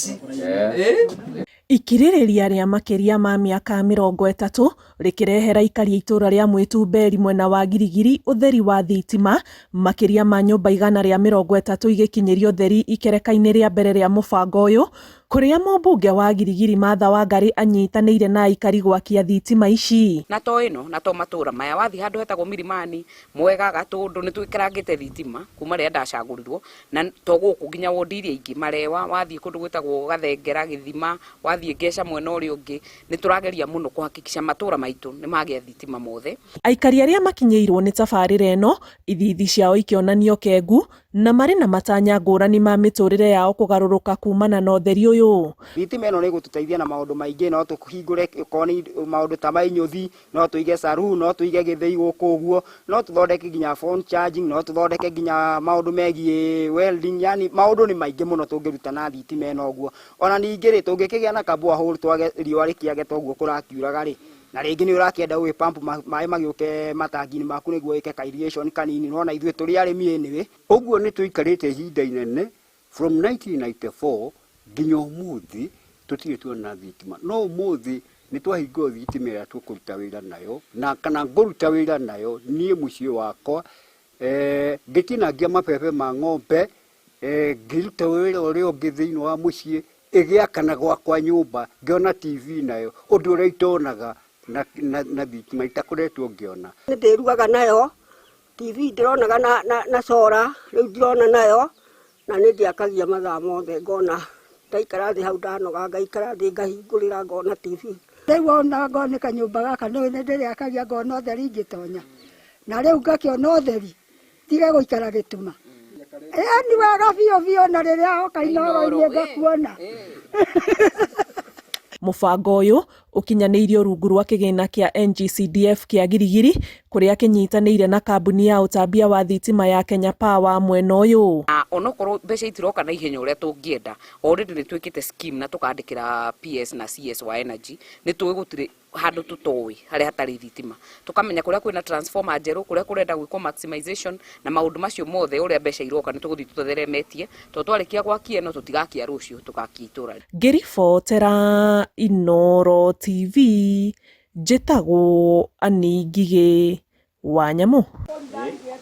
kazi. Ikirĩrĩria rĩa makĩria ma mĩaka 30 rĩkĩrehera aikari a itũra rĩa Mwĩtumberi mwena wa Girigiri ũtheri wa thitima, makĩria ma nyũmba 130 igĩkinyĩrio ũtheri ikereka-inĩ rĩa mbere rĩa mũbango ũyũ, kũrĩa mũmbunge wa Girigiri Martha Wangari anyitanĩire na aikari gwakia thitima ici. Na to ĩno na to matũra maya wathi handũ hetagwo Milimani, Mwega, Gatũndũ nĩtwĩkĩrangĩte thitima kuma rĩrĩa ndacagũrirwo, na to gũkũ nginya wondi iria ingĩ Marewa, wathiĩ kũndũ gwĩtagwo Gathengera, Gĩthima, wathiĩ Ngeca mwena ũrĩa ũngĩ, nĩtũrageria mũno kũhakikisha matũra maitũ nĩmagĩa thitima mothe. Aikari arĩa makinyĩirwo nĩ tabarĩra ĩno, ithithi ciao ikĩonanio Kengu, na marĩ na matanya ngũrani ma mĩtũrĩre yao kũgarũrũka kumana na ũtheri ũyũ. Thitima ĩno nĩgũtũteithia na maũndũ maingĩ, no tũhingũre maũndũ ta mainyũthi, no tũige saru, no tũige gĩthĩi gũkũ ũguo, no tũthondeke nginya phone charging, no tũthondeke nginya maũndũ megiĩ welding, yani maũndũ nĩ maingĩ mũno tũngĩruta na thitima ĩno ũguo. Ona ningĩ rĩ tũngĩkĩgĩa na kabua hũrũ twage riũa rĩkĩage toguo kũrakiuraga rĩ, na rĩngĩ nĩ ũrakĩenda gwĩ pump maĩ magĩũke matangi-inĩ maku nĩguo wĩke ka irrigation kanini, no na ithuĩ tũrĩ arĩmi nĩwe. Ũguo nĩ tũikarĩte ihinda inene from 1994 nginya ũmũthĩ tũtirĩ tuona thitima, no ũmũthĩ nĩ twahingũra thitima ĩrĩa tũkũruta wĩra nayo, na kana ngũruta wĩra nayo niĩ mũciĩ wakwa, ngĩtinangia mabebe ma ng'ombe, ngĩruta wĩra ũrĩa ũngĩ thĩinĩ wa mũciĩ, ĩgĩakana gwakwa nyũmba, ngĩona TV nayo, ũndũ ũrĩa itonaga na thitima itakoretwo ngĩona. Ndĩrugaga nayo, TV ndĩronaga na solar, rĩu ndĩrona nayo, na nĩ ndĩakagia mathaa mothe, ngona ndaikara thĩ hau ndanoga, ngaikara thĩ ngahingũrĩra ngona TV. Rĩu ona ngona kanyũmba gaka nĩ ndĩrĩakagia ngona ũtheri ingĩtonya, na rĩu ngakĩona ũtheri tiga gũikara gĩtuma. Ni wega biũ na rĩrĩa oka inoro-inĩ ngakuona. Mũbango ũyũ ũkinyanĩirio rungu rwa kĩgĩna kĩa NGCDF kĩa Girigiri, kũrĩa kĩnyitanĩire na kambuni ya ũtambia wa thitima ya Kenya Power mwena ũyũ. Onokorwo mbeca itiroka na ihenya ũrĩa tũngĩenda, already nĩtwĩkĩte scheme na tũkandĩkĩra PS na CS wa energy, nĩtũĩ gũtirĩ handũ tũtoĩ harĩa hatarĩ thitima, tũkamenya kũrĩa kwĩna transformer njerũ, kũrĩa kũrenda gwĩkwo maximization, na maũndũ macio mothe ũrĩa mbeca iroka nĩtũgũthiĩ tũtheremetie, tondũ twarĩkia gwakia ĩno tũtigakia rũciũ, tũgakia itũra. Ngĩribotera Inooro TV, njĩtagwo Anĩ Ngigĩ Wanyamũ.